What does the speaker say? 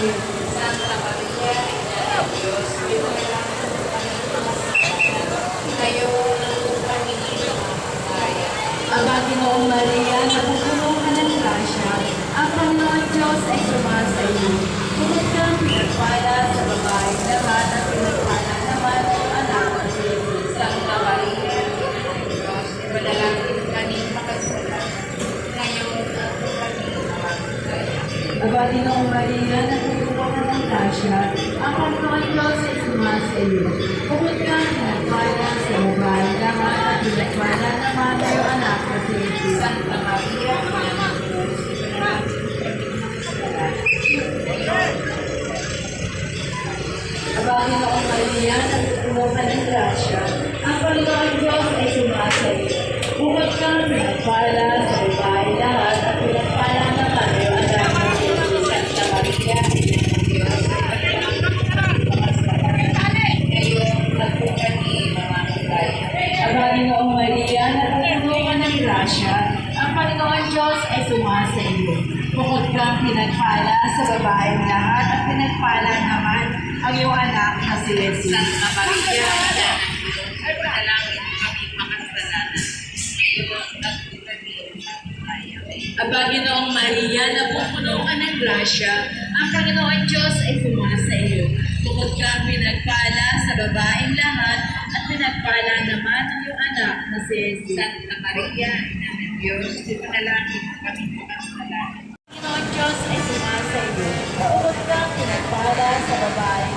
Santa Maria, Ina ng Diyos, pinalangin mo kami makasalanan, ngayon at kung kami nagkakaya. Aba, Ginoong Maria, napupuno ka ng grasya, ang Panginoon Diyos ay sumasa iyo. Bukod kang pinagpala sa babaeng lahat at pinagpala naman ang anak mo si Jesus. Santa Maria, Ina ng Diyos, pinalangin mo kami makasalanan, ngayon at kung kami nagkakaya. Aba, Ginoong Maria, napupuno ka ng grasya, ang Panginoon Diyos ay sumasa iyo. Bukod kang pinagpala sa babaeng lahat at pinagpala naman ang anak mo si Jesus. Santa Maria, Ina ng Diyos, pinalangin mo kami makasalanan, ngayon. Aba, Ginoong Maria, napupuno ka ng grasya, ang Panginoon Diyos ay sumasa iyo. Bukod kang pinagpala sa babae lahat at pinagpala naman ang anak mo si Jesus. Santa Maria, Ina ng Diyos, ngayon at kung kami mamamatay. Aba, Ginoong Maria, napupuno ka ng grasya, ang Panginoon Diyos ay sumasa iyo. Bukod kang pinagpala sa babaeng lahat at pinagpala naman ang iyong anak na si Jesus. Santa Maria, Ina ng Diyos, panalangin mo kami makasalanan, ngayon at kung kami mamamatay. Aba, Ginoong Maria, napupuno ka ng grasya, ang Panginoon Diyos ay sumasa iyo. Bukod kang pinagpala sa babaeng lahat at pinagpala naman ang iyong anak na si Jesus. Santa Maria, Ina ng Diyos, panalangin mo kami makasalanan. Panginoon Diyos ay sumasa iyo. Bukod kang pinagpala sa babaeng